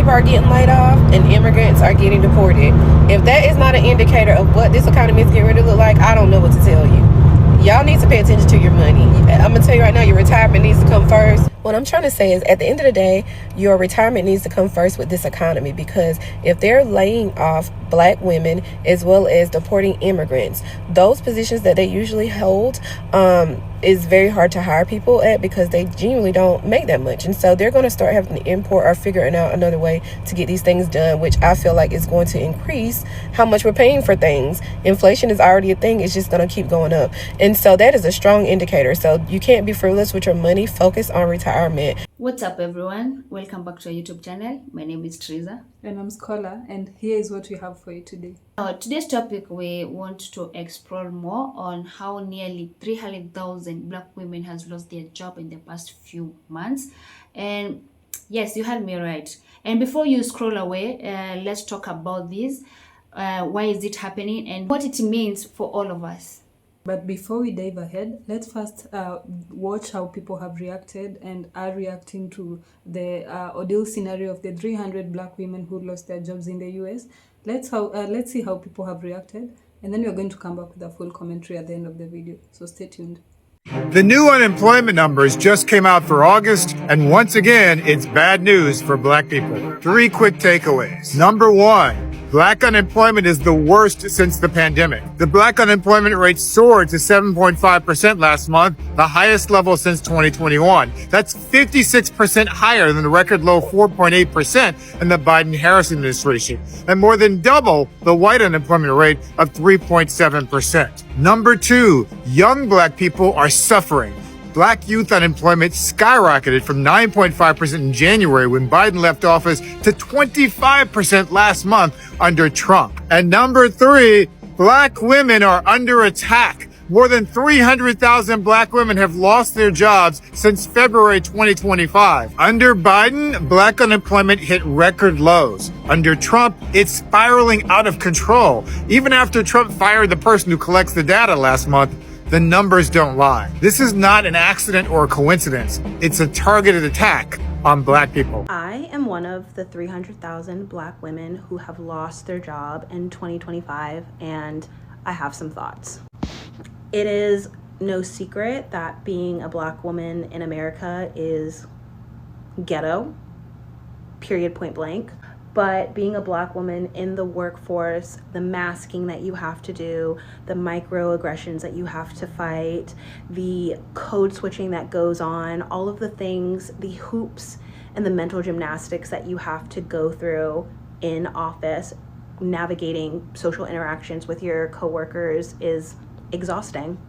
people are getting laid off and immigrants are getting deported. If that is not an indicator of what this economy is getting ready to look like, I don't know what to tell you. Y'all need to pay attention to your money. I'm going to tell you right now, your retirement needs to come first. What I'm trying to say is, at the end of the day, your retirement needs to come first with this economy, because if they're laying off Black women as well as deporting immigrants, those positions that they usually hold is very hard to hire people at, because they genuinely don't make that much. And so they're going to start having to import or figuring out another way to get these things done, which I feel like is going to increase how much we're paying for things. Inflation is already a thing. It's just going to keep going up. And so that is a strong indicator. So you can't be frivolous with your money. Focus on retirement. What's up, everyone? Welcome back to our YouTube channel. My name is Teresa. And I'm Scholar, and here is what we have for you today. Today's topic, we want to explore more on how nearly 300,000 Black women has lost their job in the past few months. And yes, you heard me right. And before you scroll away, let's talk about this. Why is it happening and what it means for all of us. But before we dive ahead, let's first watch how people have reacted and are reacting to the ordeal scenario of the 300 Black women who lost their jobs in the US. Let's see how people have reacted, and then we're going to come back with a full commentary at the end of the video. So stay tuned. The new unemployment numbers just came out for August, and once again, it's bad news for Black people. 3 quick takeaways. Number 1. Black unemployment is the worst since the pandemic. The Black unemployment rate soared to 7.5% last month, the highest level since 2021. That's 56% higher than the record low 4.8% in the Biden-Harris administration, and more than double the white unemployment rate of 3.7%. Number 2, young Black people are suffering. Black youth unemployment skyrocketed from 9.5% in January when Biden left office to 25% last month under Trump. And number 3, Black women are under attack. More than 300,000 Black women have lost their jobs since February 2025. Under Biden, Black unemployment hit record lows. Under Trump, it's spiraling out of control. Even after Trump fired the person who collects the data last month, the numbers don't lie. This is not an accident or a coincidence. It's a targeted attack on Black people. I am one of the 300,000 Black women who have lost their job in 2025, and I have some thoughts. It is no secret that being a Black woman in America is ghetto, period, point blank. But being a Black woman in the workforce, the masking that you have to do, the microaggressions that you have to fight, the code switching that goes on, all of the things, the hoops and the mental gymnastics that you have to go through in office, navigating social interactions with your coworkers is exhausting.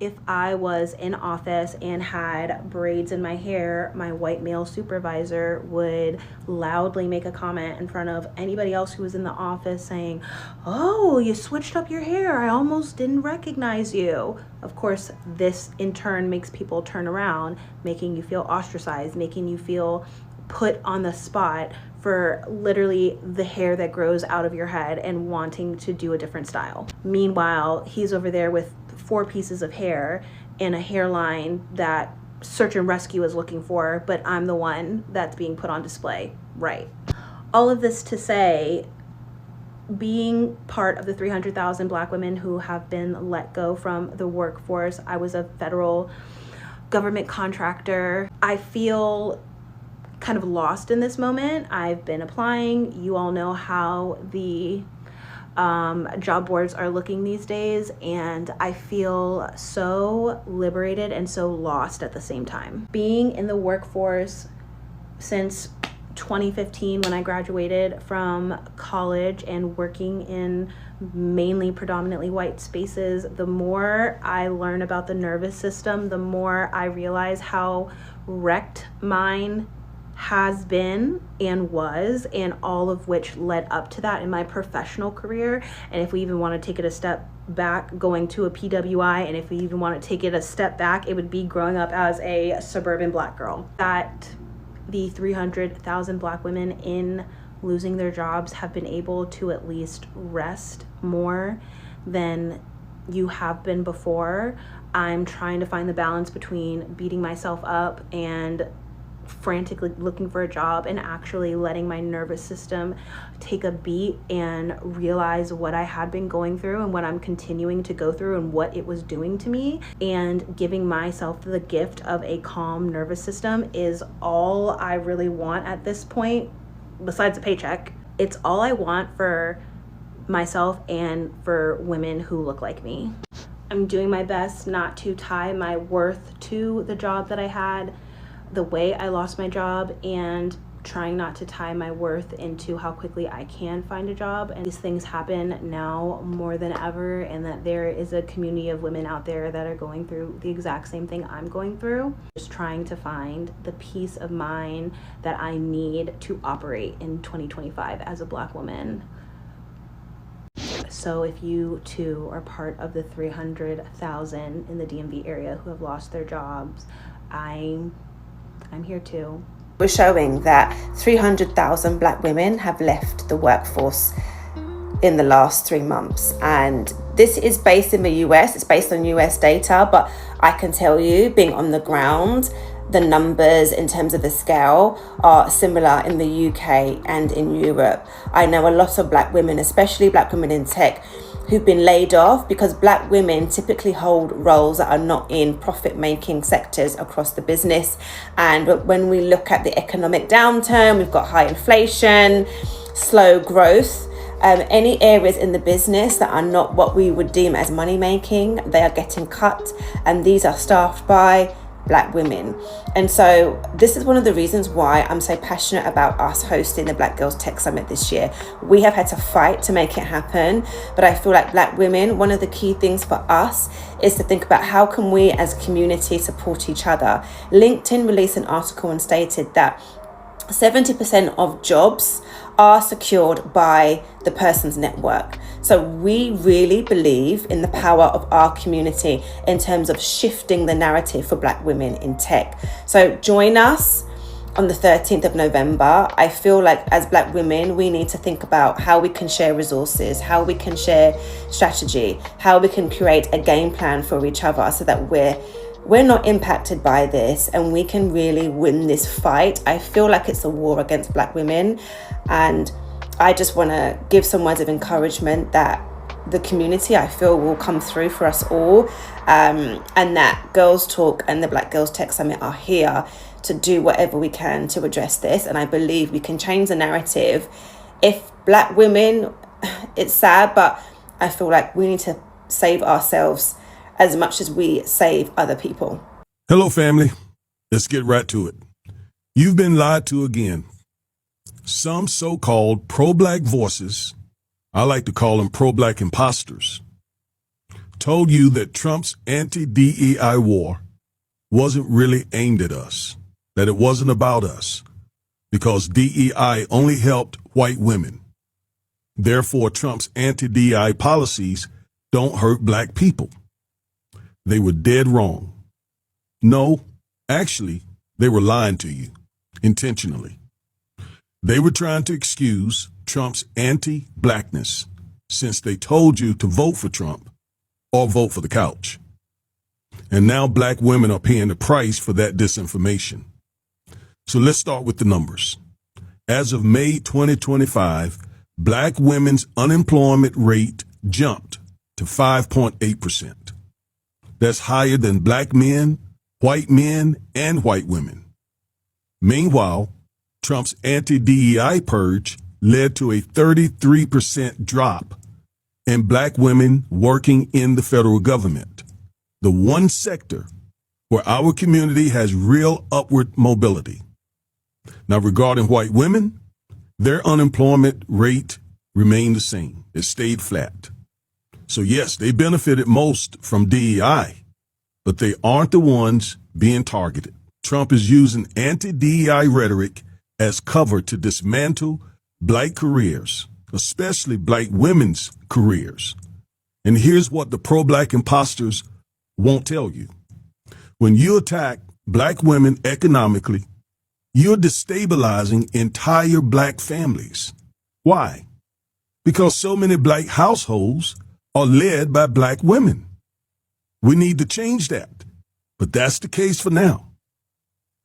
If I was in office and had braids in my hair, my white male supervisor would loudly make a comment in front of anybody else who was in the office saying, "Oh, you switched up your hair. I almost didn't recognize you." Of course, this in turn makes people turn around, making you feel ostracized, making you feel put on the spot for literally the hair that grows out of your head and wanting to do a different style. Meanwhile, he's over there with 4 pieces of hair and a hairline that search and rescue is looking for, but I'm the one that's being put on display, right? All of this to say, being part of the 300,000 Black women who have been let go from the workforce, I was a federal government contractor. I feel kind of lost in this moment. I've been applying. You all know how the job boards are looking these days, and I feel so liberated and so lost at the same time. Being in the workforce since 2015 when I graduated from college and working in mainly predominantly white spaces, the more I learn about the nervous system, the more I realize how wrecked mine has been and was, and all of which led up to that in my professional career. And if we even want to take it a step back, going to a PWI, and if we even want to take it a step back, it would be growing up as a suburban Black girl. That the 300,000 Black women in losing their jobs have been able to at least rest more than you have been before. I'm trying to find the balance between beating myself up and frantically looking for a job and actually letting my nervous system take a beat and realize what I had been going through and what I'm continuing to go through and what it was doing to me, and giving myself the gift of a calm nervous system is all I really want at this point, besides a paycheck. It's all I want for myself and for women who look like me. I'm doing my best not to tie my worth to the job that I had, the way I lost my job, and trying not to tie my worth into how quickly I can find a job. And these things happen now more than ever, and that there is a community of women out there that are going through the exact same thing I'm going through. Just trying to find the peace of mind that I need to operate in 2025 as a Black woman. So if you too are part of the 300,000 in the DMV area who have lost their jobs, I'm here too. We're showing that 300,000 Black women have left the workforce in the last 3 months. And this is based in the US, it's based on US data, but I can tell you, being on the ground, the numbers in terms of the scale are similar in the UK and in Europe. I know a lot of Black women, especially Black women in tech, who've been laid off because Black women typically hold roles that are not in profit-making sectors across the business. And when we look at the economic downturn, we've got high inflation, slow growth. Any areas in the business that are not what we would deem as money-making, they are getting cut, and these are staffed by Black women. And so this is one of the reasons why I'm so passionate about us hosting the Black Girls Tech Summit this year. We have had to fight to make it happen, but I feel like Black women, one of the key things for us is to think about how can we as a community support each other. LinkedIn released an article and stated that 70% of jobs are secured by the person's network. So we really believe in the power of our community in terms of shifting the narrative for Black women in tech. So join us on the 13th of November. I feel like as Black women, we need to think about how we can share resources, how we can share strategy, how we can create a game plan for each other so that we're not impacted by this and we can really win this fight. I feel like it's a war against Black women, and I just want to give some words of encouragement that the community, I feel, will come through for us all, and that Girls Talk and the Black Girls Tech Summit are here to do whatever we can to address this. And I believe we can change the narrative. If Black women, it's sad, but I feel like we need to save ourselves as much as we save other people. Hello, family. Let's get right to it. You've been lied to again. Some so-called pro-Black voices, I like to call them pro-Black imposters, told you that Trump's anti-DEI war wasn't really aimed at us, that it wasn't about us, because DEI only helped white women. Therefore, Trump's anti-DEI policies don't hurt Black people. They were dead wrong. No, actually, they were lying to you, intentionally. They were trying to excuse Trump's anti-Blackness since they told you to vote for Trump or vote for the couch. And now Black women are paying the price for that disinformation. So let's start with the numbers. As of May 2025, Black women's unemployment rate jumped to 5.8%. That's higher than Black men, and white women. Meanwhile, Trump's anti-DEI purge led to a 33% drop in Black women working in the federal government, the one sector where our community has real upward mobility. Now, regarding white women, their unemployment rate remained the same. It stayed flat. So yes, they benefited most from DEI, but they aren't the ones being targeted. Trump is using anti-DEI rhetoric as cover to dismantle Black careers, especially Black women's careers. And here's what the pro-Black imposters won't tell you. When you attack Black women economically, you're destabilizing entire Black families. Why? Because so many Black households are led by Black women. We need to change that, but that's the case for now.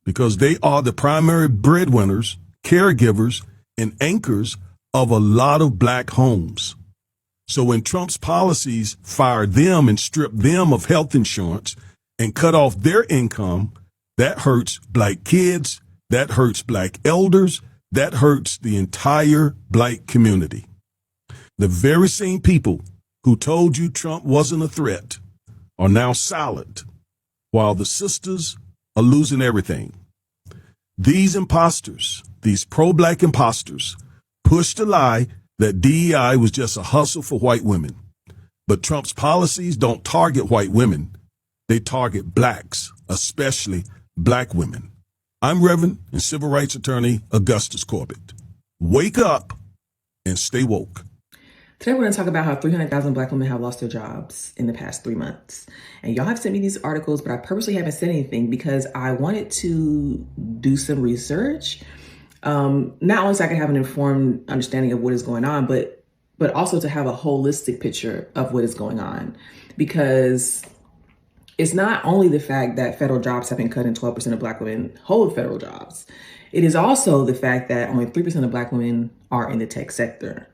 because they are the primary breadwinners, caregivers, and anchors of a lot of black homes. So when Trump's policies fire them and strip them of health insurance and cut off their income, that hurts black kids, that hurts black elders, that hurts the entire black community. The very same people who told you Trump wasn't a threat are now silent, while the sisters are losing everything. These imposters, these pro-black imposters, pushed the lie that DEI was just a hustle for white women. But Trump's policies don't target white women. They target blacks, especially black women. I'm Reverend and Civil Rights Attorney Augustus Corbett. Wake up and stay woke. Today we're going to talk about how 300,000 black women have lost their jobs in the past 3 months. And y'all have sent me these articles, but I purposely haven't said anything because I wanted to do some research. Not only so I can have an informed understanding of what is going on, but also to have a holistic picture of what is going on. Because it's not only the fact that federal jobs have been cut and 12% of black women hold federal jobs. It is also the fact that only 3% of black women are in the tech sector.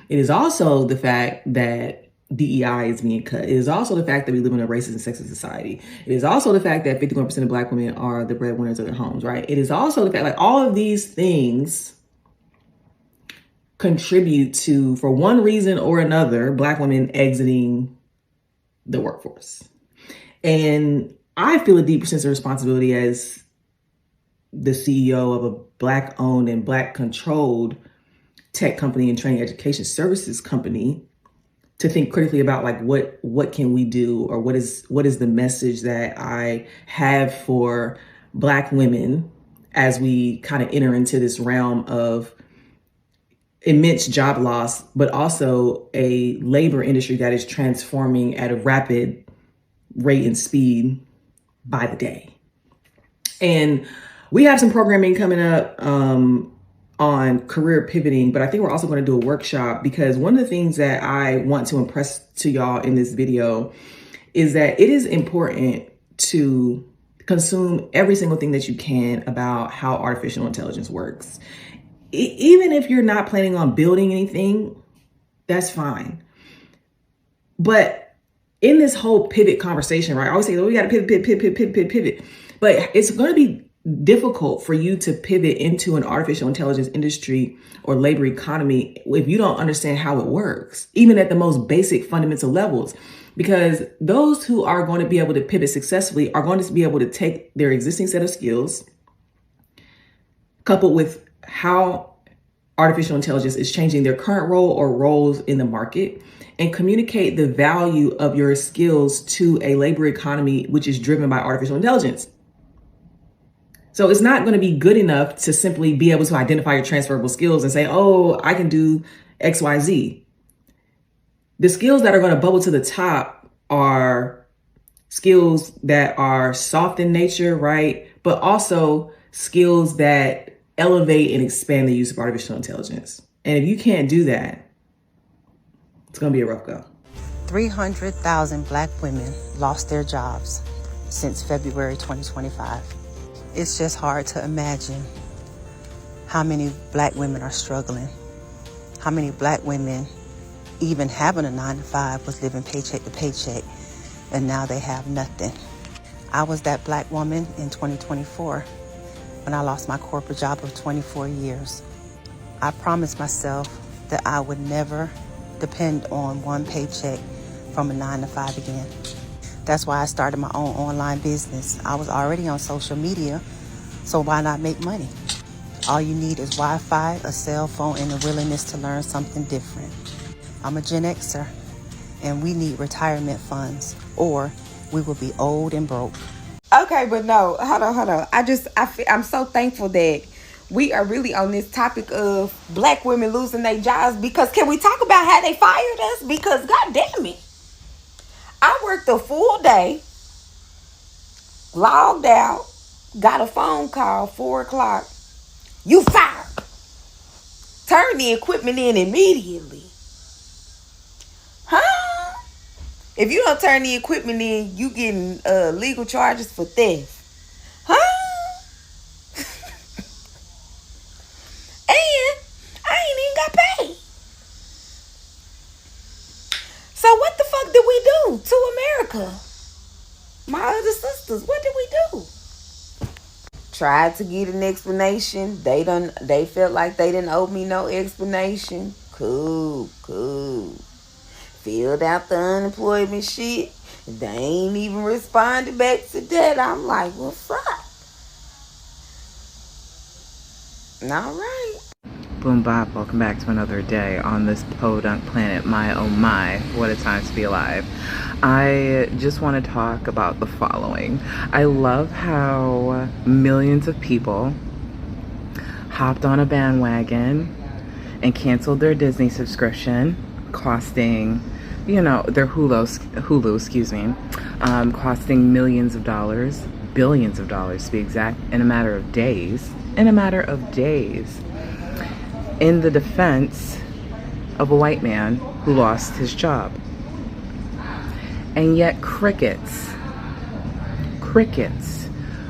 It is also the fact that DEI is being cut. It is also the fact that we live in a racist and sexist society. It is also the fact that 51% of black women are the breadwinners of their homes, right? It is also the fact, like, all of these things contribute to, for one reason or another, black women exiting the workforce. And I feel a deep sense of responsibility as the CEO of a black-owned and black-controlled tech company and training education services company to think critically about, like, what can we do, or what is the message that I have for black women as we kind of enter into this realm of immense job loss, but also a labor industry that is transforming at a rapid rate and speed by the day. And we have some programming coming up on career pivoting, but I think we're also going to do a workshop, because one of the things that I want to impress to y'all in this video is that it is important to consume every single thing that you can about how artificial intelligence works. Even if you're not planning on building anything, that's fine. But in this whole pivot conversation, right? I always say, oh, we got to pivot. But it's going to be difficult for you to pivot into an artificial intelligence industry or labor economy if you don't understand how it works, even at the most basic fundamental levels. Because those who are going to be able to pivot successfully are going to be able to take their existing set of skills, coupled with how artificial intelligence is changing their current role or roles in the market, and communicate the value of your skills to a labor economy which is driven by artificial intelligence. So it's not going to be good enough to simply be able to identify your transferable skills and say, oh, I can do X, Y, Z. The skills that are going to bubble to the top are skills that are soft in nature, right? But also skills that elevate and expand the use of artificial intelligence. And if you can't do that, it's going to be a rough go. 300,000 black women lost their jobs since February 2025. It's just hard to imagine how many black women are struggling, how many black women, even having a 9-to-5, was living paycheck to paycheck, and now they have nothing. I was that black woman in 2024 when I lost my corporate job of 24 years. I promised myself that I would never depend on one paycheck from a 9-to-5 again. That's why I started my own online business. I was already on social media, so why not make money? All you need is Wi-Fi, a cell phone, and a willingness to learn something different. I'm a Gen Xer, and we need retirement funds, or we will be old and broke. Okay, but no, hold on. I'm so thankful that we are really on this topic of black women losing their jobs, because can we talk about how they fired us? Because God damn it, I worked a full day, logged out, got a phone call, 4:00. You fired. Turn the equipment in immediately. Huh? If you don't turn the equipment in, you getting legal charges for theft. Huh? do to America? My other sisters, what did we do? Tried to get an explanation. They felt like they didn't owe me no explanation. Cool. Filled out the unemployment shit. They ain't even responded back to that. I'm like, what's up? All right. Boom bop, welcome back to another day on this podunk planet. My oh my, what a time to be alive. I just want to talk about the following. I love how millions of people hopped on a bandwagon and canceled their Disney subscription, costing, their Hulu, excuse me, costing millions of dollars, billions of dollars to be exact, in a matter of days, in the defense of a white man who lost his job. And yet crickets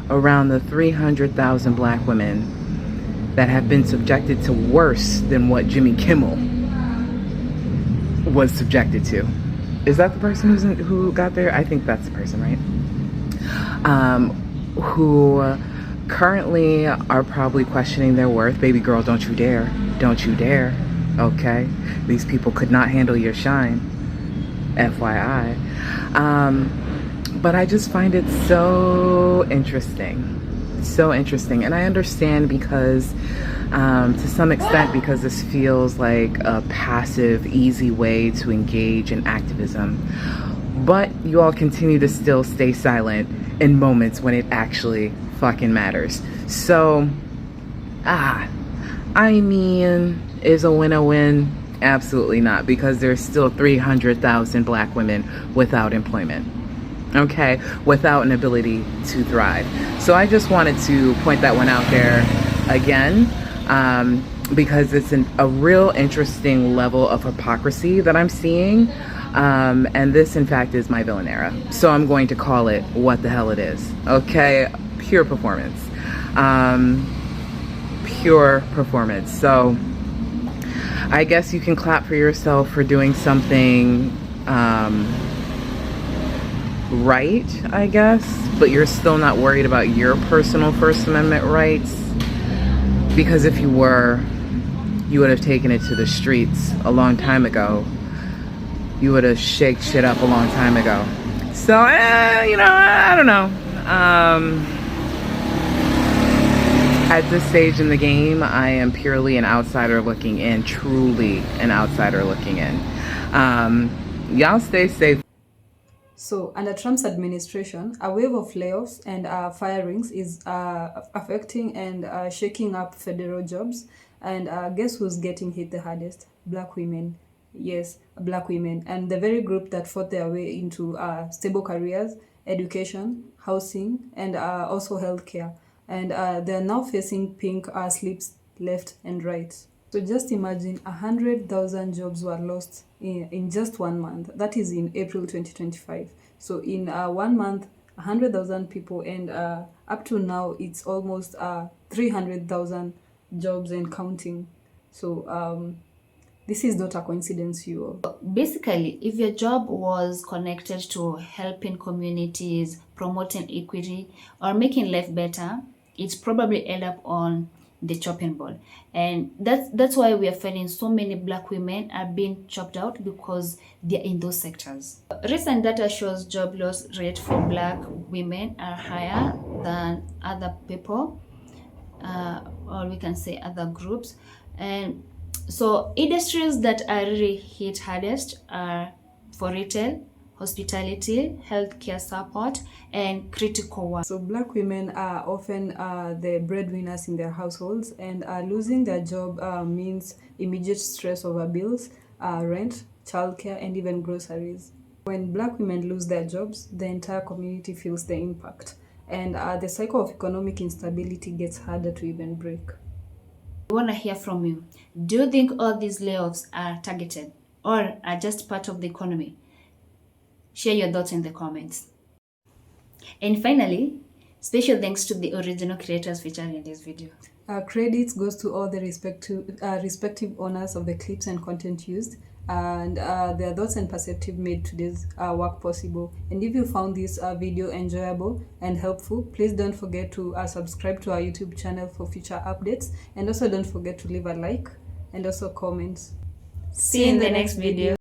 around the 300,000 black women that have been subjected to worse than what Jimmy Kimmel was subjected to. Is that the person who got there? I think that's the person, right? Who currently are probably questioning their worth. Baby girl, don't you dare. Don't you dare. Okay? These people could not handle your shine. FYI. But I just find it so interesting. And I understand because, to some extent, because this feels like a passive, easy way to engage in activism. But you all continue to still stay silent in moments when it actually fucking matters. So, is a win a win? Absolutely not, because there's still 300,000 black women without employment. Okay, without an ability to thrive. So I just wanted to point that one out there again, because it's a real interesting level of hypocrisy that I'm seeing. And this, in fact, is my villain era. So I'm going to call it what the hell it is. Okay, pure performance. So I guess you can clap for yourself for doing something right, I guess, but you're still not worried about your personal First Amendment rights, because if you were, you would have taken it to the streets a long time ago. You would have shake shit up a long time ago. So, I don't know. At this stage in the game, I am purely an outsider looking in, truly an outsider looking in. Y'all stay safe. So, under Trump's administration, a wave of layoffs and firings is affecting and shaking up federal jobs. And guess who's getting hit the hardest? Black women. Yes, black women. And the very group that fought their way into stable careers, education, housing, and also healthcare. And they're now facing pink slips left and right. So just imagine 100,000 jobs were lost in just 1 month. That is in April 2025. So in 1 month, 100,000 people, and up to now, it's almost 300,000 jobs and counting. So this is not a coincidence, you all. Basically, if your job was connected to helping communities, promoting equity, or making life better, it's probably end up on the chopping board. And that's why we are finding so many black women are being chopped out, because they're in those sectors. Recent data shows job loss rate for black women are higher than other people, or we can say other groups. And so industries that are really hit hardest are for retail, hospitality, healthcare support, and critical work. So black women are often the breadwinners in their households, and losing their job means immediate stress over bills, rent, childcare, and even groceries. When black women lose their jobs, the entire community feels the impact, and the cycle of economic instability gets harder to even break. I want to hear from you. Do you think all these layoffs are targeted or are just part of the economy? Share your thoughts in the comments. And finally, special thanks to the original creators featured in this video. Credits goes to all the respective owners of the clips and content used. and their thoughts and perspective made today's work possible. And if you found this video enjoyable and helpful, please don't forget to subscribe to our YouTube channel for future updates, and also don't forget to leave a like and also comments. See you in the next video.